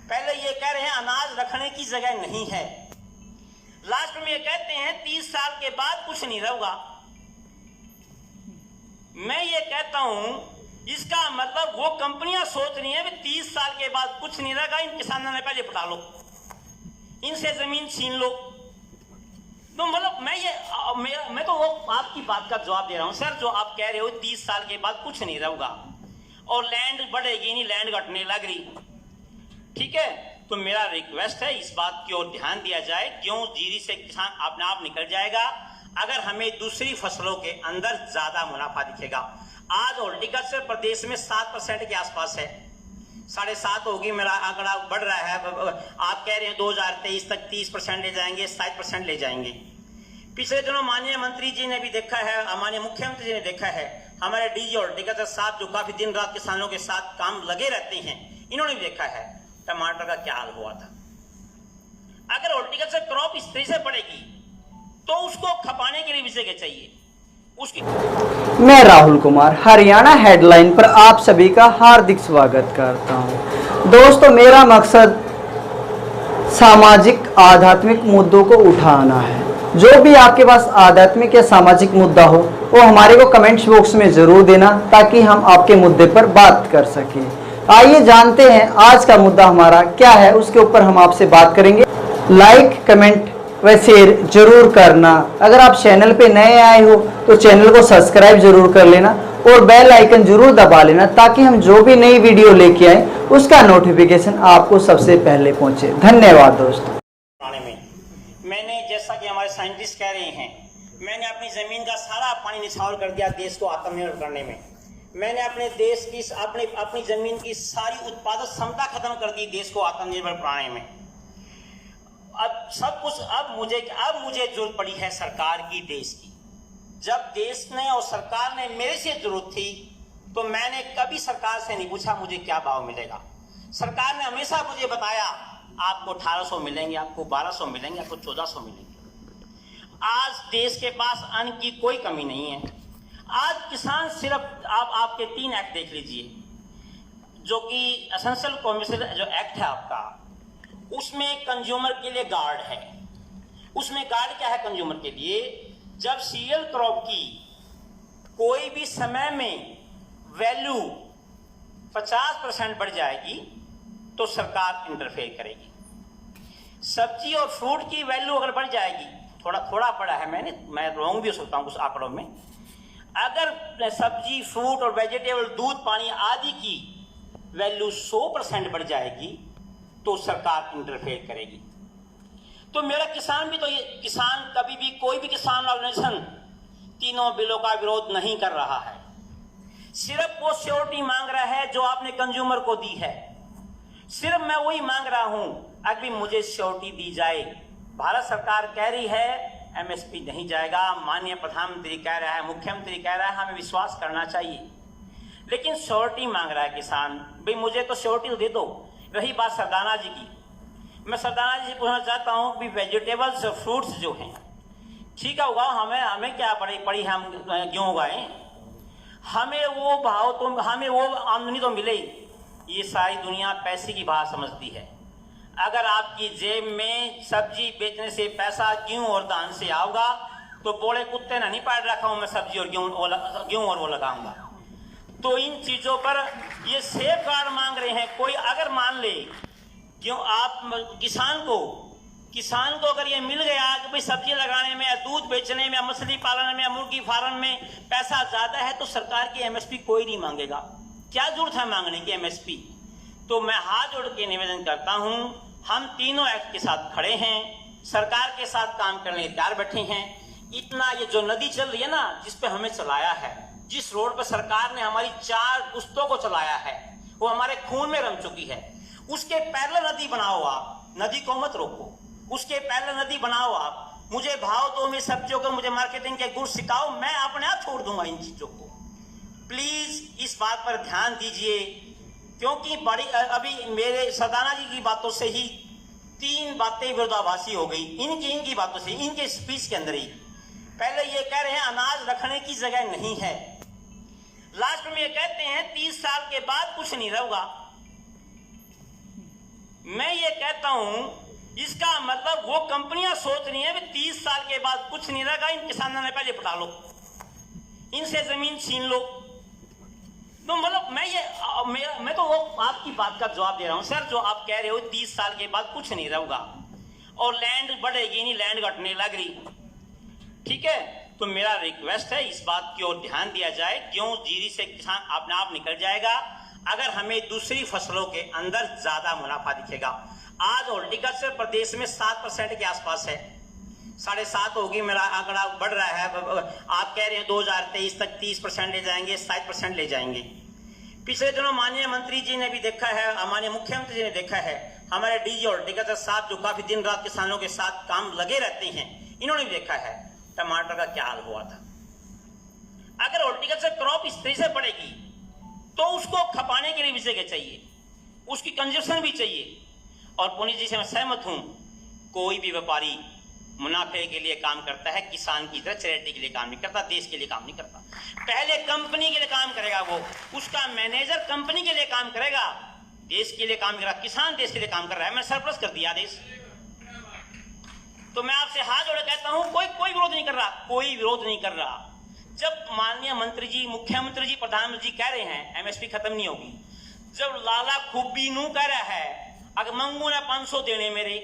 पहले ये कह रहे हैं अनाज रखने की जगह नहीं है, लास्ट में ये कहते हैं 30 साल के बाद कुछ नहीं रहेगा। मैं ये कहता हूं इसका मतलब वो कंपनियां सोच रही हैं 30 साल के बाद कुछ नहीं रहेगा, इन किसानों ने पहले पटा लो, इनसे जमीन छीन लो। तो मतलब मैं तो वो आपकी बात का जवाब दे रहा हूं सर, जो आप कह रहे हो 30 साल के बाद कुछ नहीं रहेगा और लैंड बढ़ेगी नहीं, लैंड घटने लग रही, ठीक है। तो मेरा रिक्वेस्ट है इस बात की ओर ध्यान दिया जाए, क्यों जीरी से किसान अपने आप निकल जाएगा अगर हमें दूसरी फसलों के अंदर ज्यादा मुनाफा दिखेगा। आज हॉर्टिकल्चर प्रदेश में 7% के आसपास है, 7.5 होगी, मेरा आंकड़ा बढ़ रहा है। आप कह रहे हैं 2023 तक 30% ले जाएंगे, 60% ले जाएंगे। पिछले दिनों माननीय मंत्री जी ने भी देखा है, माननीय मुख्यमंत्री जी ने देखा है, हमारे डीजी हॉर्टिकल्चर साहब जो काफी दिन रात किसानों के साथ काम लगे रहते हैं, इन्होंने भी देखा है टमाटर का क्या हाल हुआ था। अगर हॉर्टिकल्चर क्रॉप इस तरह से बढ़ेगी तो उसको खपाने के लिए भी जगह चाहिए उसकी। मैं राहुल कुमार हरियाणा हेडलाइन पर आप सभी का हार्दिक स्वागत करता हूं। दोस्तों, मेरा मकसद सामाजिक आध्यात्मिक मुद्दों को उठाना है। जो भी आपके पास आध्यात्मिक या सामाजिक मुद्दा हो वो हमारे को कमेंट्स बॉक्स में जरूर देना, ताकि हम आपके मुद्दे पर बात कर सकें। आइए जानते हैं आज का मुद्दा हमारा क्या है, उसके ऊपर हम आपसे बात करेंगे। लाइक, कमेंट व शेयर जरूर करना। अगर आप चैनल पे नए आए हो तो चैनल को सब्सक्राइब जरूर कर लेना और बेल आइकन जरूर दबा लेना, ताकि हम जो भी नई वीडियो लेके आए उसका नोटिफिकेशन आपको सबसे पहले पहुंचे। धन्यवाद दोस्तों। मैंने, जैसा कि हमारे साइंटिस्ट कह रहे हैं, मैंने अपनी जमीन का सारा पानी निछावर कर दिया देश को आत्मनिर्भर करने में। मैंने अपने देश की अपनी जमीन की सारी उत्पादक क्षमता खत्म कर दी देश को आत्मनिर्भर बनाने में। अब सब कुछ अब मुझे जरूरत पड़ी है सरकार की, देश की। जब देश ने और सरकार ने मेरे से जरूरत थी तो मैंने कभी सरकार से नहीं पूछा मुझे क्या भाव मिलेगा। सरकार ने हमेशा मुझे बताया आपको 1800 मिलेंगे, आपको 1200 मिलेंगे, आपको 1400 मिलेंगे। आज देश के पास अन्न की कोई कमी नहीं है। आज किसान सिर्फ आपके 3 एक्ट देख लीजिए, जो कि एसेंशियल कमर्शियल जो एक्ट है आपका, उसमें कंज्यूमर के लिए गार्ड है। उसमें गार्ड क्या है कंज्यूमर के लिए? जब सीरियल क्रॉप की कोई भी समय में वैल्यू 50% बढ़ जाएगी तो सरकार इंटरफेयर करेगी। सब्जी और फ्रूट की वैल्यू अगर बढ़ जाएगी, थोड़ा पड़ा है, मैं रॉन्ग भी हो सकता हूं कुछ आंकड़ों में, अगर सब्जी, फ्रूट और वेजिटेबल, दूध, पानी आदि की वैल्यू 100% बढ़ जाएगी तो सरकार इंटरफेयर करेगी। तो मेरा किसान भी, तो ये किसान कभी भी, कोई भी किसान ऑर्गेनाइजेशन तीनों बिलों का विरोध नहीं कर रहा है। सिर्फ वो श्योरिटी मांग रहा है जो आपने कंज्यूमर को दी है। सिर्फ मैं वही मांग रहा हूं, अभी मुझे श्योरिटी दी जाए। भारत सरकार कह रही है एमएसपी नहीं जाएगा, माननीय प्रधानमंत्री कह रहा है, मुख्यमंत्री कह रहा है, हमें विश्वास करना चाहिए, लेकिन श्योरिटी मांग रहा है किसान। भाई मुझे तो श्योरिटी दे दो। रही बात सरदाना जी की, मैं सरदाना जी से पूछना चाहता हूं कि वेजिटेबल्स, फ्रूट्स जो हैं, ठीक है उगाओ, हमें क्या पड़ी है, हम क्यों उगाएं, हमें वो भाव तो, हमें वो आमदनी तो मिले। ये सारी दुनिया पैसे की बात समझती है। अगर आपकी जेब में सब्जी बेचने से पैसा गेहूं और धान से आओगा तो बोले कुत्ते ने नहीं पाल रखा हूं मैं सब्जी और गेहूं और वो लगाऊंगा। तो इन चीजों पर ये सेफ गार्ड मांग रहे हैं। कोई अगर मान ले, क्यों आप किसान को अगर ये मिल गया कि भाई सब्जी लगाने में या दूध बेचने में या मछली पालन में या मुर्गी फार्म में पैसा ज्यादा है तो सरकार की एमएसपी कोई नहीं मांगेगा। क्या जरूरत है मांगने की एमएसपी? तो मैं हाथ जोड़ के निवेदन करता हूं, हम तीनों एक्ट के साथ खड़े हैं, सरकार के साथ काम करने तैयार बैठे हैं। इतना ये जो नदी चल रही है ना, जिस पे हमें चलाया है, जिस रोड पर सरकार ने हमारी 4 पुश्तों को चलाया है, वो हमारे खून में रम चुकी है। उसके पैरेलल नदी बनाओ आप, नदी को मत रोको, उसके पैरेलल नदी बनाओ आप। मुझे भाव दो, मेरी सब्जियों को, मुझे मार्केटिंग के गुण सिखाओ, मैं अपने आप छोड़ दूंगा इन चीजों को। प्लीज इस बात पर ध्यान दीजिए, क्योंकि अभी मेरे सरदाना जी की बातों से ही 3 बातें विरोधाभासी हो गई। इनकी बातों से, इनके स्पीच के अंदर ही पहले ये कह रहे हैं अनाज रखने की जगह नहीं है, लास्ट में ये कहते हैं 30 साल के बाद कुछ नहीं रहेगा। मैं ये कहता हूं, इसका मतलब वो कंपनियां सोच रही हैं 30 साल के बाद कुछ नहीं रहेगा, इन किसानों ने पहले पटा लो, इनसे जमीन छीन लो। तो मतलब मैं तो वो आपकी बात का जवाब दे रहा हूं सर, जो आप कह रहे हो 30 साल के बाद कुछ नहीं रहेगा और लैंड बढ़ेगी नहीं, लैंड घटने लग रही, ठीक है। तो मेरा रिक्वेस्ट है इस बात की ओर ध्यान दिया जाए, क्यों जीरी से किसान अपने आप निकल जाएगा अगर हमें दूसरी फसलों के अंदर ज्यादा मुनाफा दिखेगा। आज हॉर्टिकल्चर प्रदेश में 7% के आसपास है, 7.5 होगी, मेरा आंकड़ा बढ़ रहा है। आप कह रहे हैं 2023 तक 30% ले जाएंगे, 60% ले जाएंगे। पिछले दिनों माननीय मंत्री जी ने भी देखा है, माननीय मुख्यमंत्री जी ने देखा है, हमारे डीजी हॉर्टिकल्चर साहब जो काफी दिन रात किसानों के साथ काम लगे रहते हैं, इन्होंने भी देखा है टमाटर का क्या हाल हुआ था। अगर हॉर्टिकल्चर क्रॉप इस तरह से बढ़ेगी तो उसको खपाने के लिए भी जगह चाहिए, उसकी कंजप्शन भी चाहिए। और पुनीत जी से मैं सहमत हूं, कोई भी व्यापारी मुनाफे के लिए काम करता है, किसान की तरह चैरिटी के लिए काम नहीं करता, देश के लिए काम नहीं करता। पहले कंपनी के लिए काम करेगा, वो उसका मैनेजर कंपनी के लिए काम करेगा, देश के लिए काम करेगा। किसान देश के लिए काम कर रहा है, मैंने सरप्लस कर दिया देश। तो मैं आपसे हाथ जोड़े कहता हूं, कोई विरोध नहीं कर रहा, कोई विरोध नहीं कर रहा। जब माननीय मंत्री जी, मुख्यमंत्री जी, प्रधानमंत्री जी कह रहे हैं एमएसपी खत्म नहीं होगी, जब लाला खूबी नू कह रहा है अगर मंगू ने 500 देने, मेरे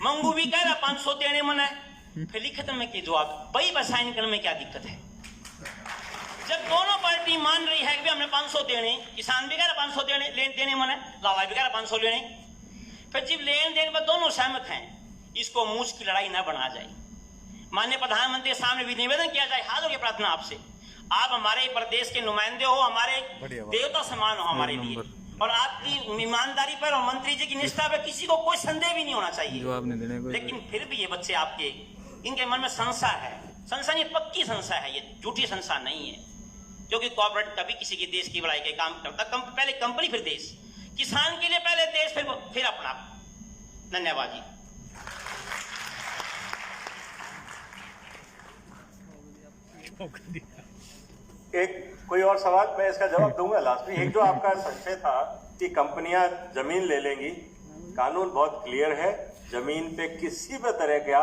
मंगू भी कह रहा 500 देने मन है, फिर लिखत में की जवाब भाई बसाइन करने में क्या दिक्कत है। जब दोनों पार्टी मान रही है कि हमने 500 देने, किसान भी कह रहा 500 देने मन है, लाला भी कह रहा 500 लेने, फिर जब लेन देन पर दोनों सहमत हैं, इसको मूछ की लड़ाई न बना जाए। माननीय प्रधानमंत्री के सामने भी निवेदन किया जाए, हाथ जोड़ के प्रार्थना आपसे, आप हमारे प्रदेश के नुमाइंदे हो, हमारे देवता समान हो हमारे लिए, और आपकी ईमानदारी पर और मंत्री जी की निष्ठा पर किसी को कोई संदेह भी नहीं होना चाहिए। लेकिन फिर भी ये बच्चे आपके, इनके मन में संशय है, संशय ये पक्की संशय है, ये झूठी संशय नहीं है, क्योंकि कॉर्पोरेट कभी किसी के देश की भलाई के काम करता, पहले कंपनी फिर देश, किसान के लिए पहले देश फिर अपना। धन्यवाद जी। एक कोई और सवाल, मैं इसका जवाब दूंगा लास्ट में। एक जो आपका संशय था कि कंपनियां जमीन ले लेंगी, कानून बहुत क्लियर है, जमीन पे किसी भी तरह का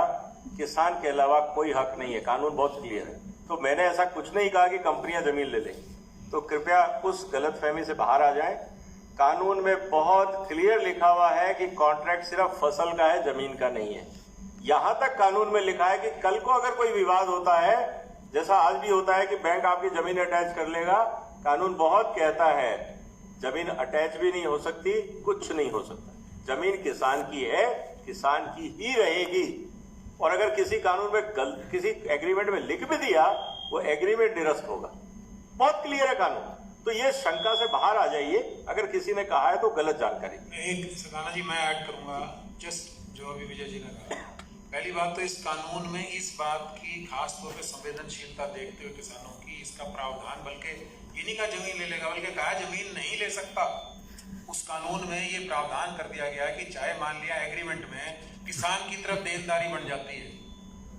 किसान के अलावा कोई हक नहीं है, कानून बहुत क्लियर है। तो मैंने ऐसा कुछ नहीं कहा कि कंपनियां जमीन ले लेंगी, तो कृपया उस गलतफहमी से बाहर आ जाएं। कानून में बहुत क्लियर लिखा हुआ है कि कॉन्ट्रैक्ट सिर्फ फसल का है, जमीन का नहीं है। यहां तक कानून में लिखा है कि कल को अगर कोई विवाद होता है, जैसा आज भी होता है कि बैंक आपकी जमीन अटैच कर लेगा, कानून बहुत कहता है जमीन अटैच भी नहीं हो सकती, कुछ नहीं हो सकता। जमीन किसान की है, किसान की ही रहेगी। और अगर किसी कानून में किसी एग्रीमेंट में लिख भी दिया, वो एग्रीमेंट निरस्त होगा। बहुत क्लियर है कानून। तो ये शंका से बाहर आ जाइए, अगर किसी ने कहा है तो गलत जानकारी। एक सदाना जी मैं ऐड करूंगा, जस्ट जो अभी विजय जी ने कहा। पहली बात तो इस कानून में इस बात की खास तौर पे संवेदनशीलता देखते हुए किसानों की इसका प्रावधान, बल्कि इन्हीं का जमीन ले लेगा, बल्कि कहा जमीन नहीं ले सकता। उस कानून में ये प्रावधान कर दिया गया है कि चाहे मान लिया एग्रीमेंट में किसान की तरफ देनदारी बन जाती है,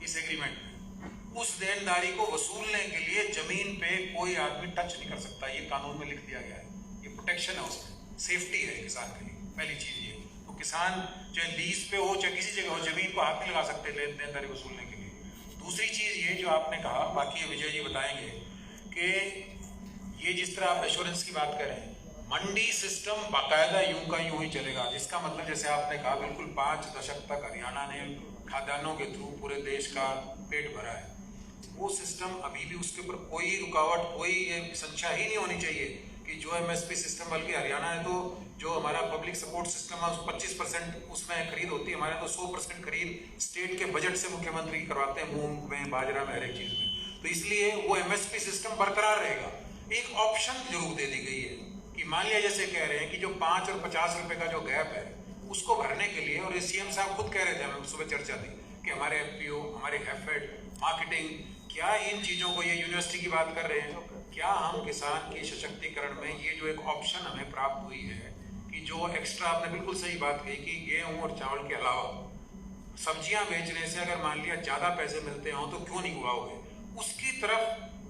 इस एग्रीमेंट में उस देनदारी को वसूलने के लिए जमीन पे कोई आदमी टच नहीं कर सकता। ये कानून में लिख दिया गया है, ये प्रोटेक्शन है, उसमें सेफ्टी है किसान के लिए। पहली चीज ये, तो किसान चाहे लीज पे हो चाहे किसी जगह हो, जमीन को हाथ नहीं लगा सकते देनदारी वसूलने के लिए। दूसरी चीज ये जो आपने कहा, बाकी विजय जी बताएंगे, कि ये जिस तरह आप एश्योरेंस की बात करें, मंडी सिस्टम बाकायदा यूं का यूं ही चलेगा, जिसका मतलब जैसे आपने कहा बिल्कुल 5 दशक तक हरियाणा ने खाद्यान्नों के थ्रू पूरे देश का पेट भरा है। वो सिस्टम अभी भी, उसके ऊपर कोई रुकावट, कोई संशय ही नहीं होनी चाहिए कि जो एमएसपी सिस्टम, बल्कि हरियाणा है तो जो हमारा पब्लिक सपोर्ट सिस्टम है 25% उसमें खरीद होती है, हमारे तो 100% खरीद स्टेट के बजट से मुख्यमंत्री करवाते हैं, मूंग में, बाजरा में, हर एक चीज में। तो इसलिए वो एमएसपी सिस्टम बरकरार रहेगा। एक ऑप्शन जरूर दे दी गई है कि मान लिया जैसे कह रहे हैं कि जो 5 और 50 रुपए का जो गैप है उसको भरने के लिए, और सीएम साहब खुद कह रहे थे, हमें सुबह चर्चा थी कि हमारे एफपीओ, हमारे हैफेड, मार्केटिंग, क्या इन चीजों को, ये यूनिवर्सिटी की बात कर रहे हैं, क्या हम किसान के सशक्तिकरण में ये जो एक ऑप्शन हमें प्राप्त हुई है कि जो एक्स्ट्रा, आपने बिल्कुल सही बात कही कि गेहूं और चावल के अलावा सब्जियां बेचने से अगर मान लिया ज्यादा पैसे मिलते हों तो क्यों नहीं उगाओगे, उसकी तरफ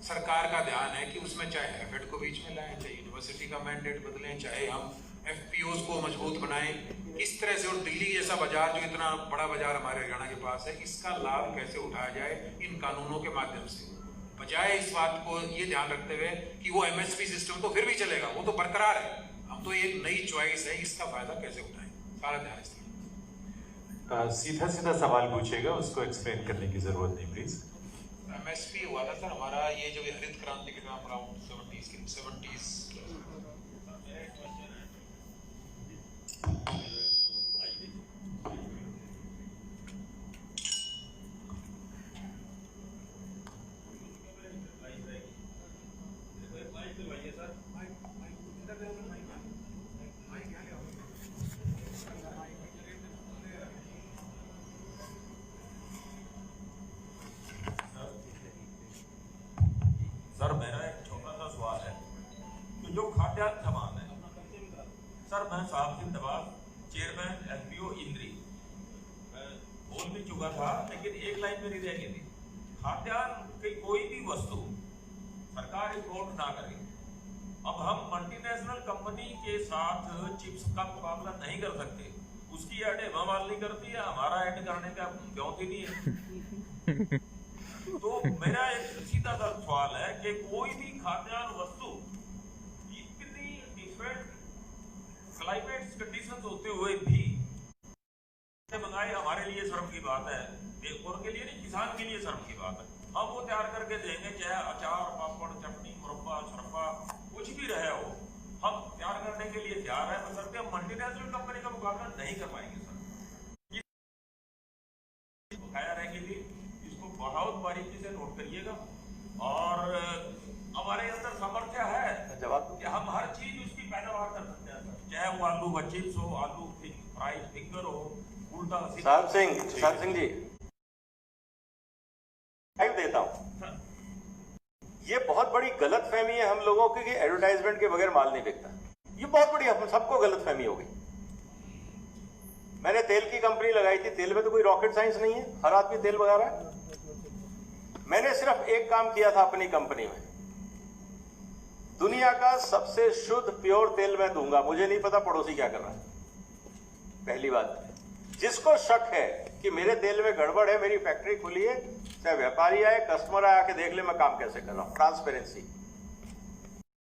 सरकार का ध्यान है कि उसमें चाहे हैफेड को बीच में लाएं, चाहे यूनिवर्सिटी का मैंडेट बदलें, चाहे हम FPOs को मजबूत बनाएं, इस तरह से। और दिल्ली जैसा बाजार जो इतना बड़ा बाजार हमारे हरियाणा के पास है, इसका लाभ कैसे उठाया जाए इन कानूनों के माध्यम से, बजाय इस बात को ये ध्यान रखते हुए कि वो MSP सिस्टम तो फिर भी चलेगा, वो तो बरकरार है, हम तो एक नई चॉइस है, इसका फायदा कैसे उठाएं, सारा ध्यान इसलिए। सीधा सीधा सवाल पूछेगा, उसको एक्सप्लेन करने की जरूरत नहीं प्लीज। MSP हुआ था सर हमारा, ये जो हरित क्रांति के नाम अराउंड 70s। सर मेरा एक छोटा सा सवाल है कि जो खाद्यान्न सामान है, सर मैं साहब जिंदाबाद चेयरमैन FPO इंद्री बोल भी चुका था, लेकिन एक लाइन मेरी रह गई थी। खाद्यान्न की कोई भी वस्तु सरकार इम्पोर्ट ना करे। अब हम मल्टीनेशनल कंपनी के साथ चिप्स का मुकाबला नहीं कर सकते, उसकी ऐड हेमा मालिनी करती है, हमारा ऐड करने का क्यों नहीं है। तो मेरा एक सीधा सा सवाल है कि कोई भी खाद्यान्न वस्तु इतनी डिफरेंट क्लाइमेट कंडीशंस होते हुए भी मंगाए, हमारे लिए शर्म की बात है, और के लिए नहीं, किसान के लिए शर्म की बात है। हम वो तैयार करके देंगे, चाहे अचार, पापड़, चटनी, मुरब्बा, शरबा कुछ भी रहे हो, हम तैयार करने के लिए तैयार है, बशर्ते हम मल्टीनेशनल कंपनी का मुकाबला नहीं कर पाएंगे। सर बकाया रहेगी, बहुत बारीकी से नोट करिएगा। और हमारे अंदर सामर्थ्य है जवाब कि हम हर चीज उसकी पैदावार कर सकते हैं, चाहे वो आलू का चिप्स हो, आलू फ्राई फिंगर हो, उल्टा साहब सिंह जी देता हूं। ये बहुत बड़ी गलतफहमी है हम लोगों की कि एडवर्टाइजमेंट के बगैर माल नहीं बिकता। ये बहुत बड़ी हम सबको गलतफहमी हो गई। मैंने तेल की कंपनी लगाई थी, तेल में तो कोई रॉकेट साइंस नहीं है, हर आदमी तेल बना रहा है। मैंने सिर्फ एक काम किया था अपनी कंपनी में, दुनिया का सबसे शुद्ध प्योर तेल मैं दूंगा, मुझे नहीं पता पड़ोसी क्या कर रहा है। पहली बात, जिसको शक है कि मेरे तेल में गड़बड़ है, मेरी फैक्ट्री खुली है, चाहे व्यापारी आए, कस्टमर आए, आके देख ले मैं काम कैसे कर रहा हूं। ट्रांसपेरेंसी।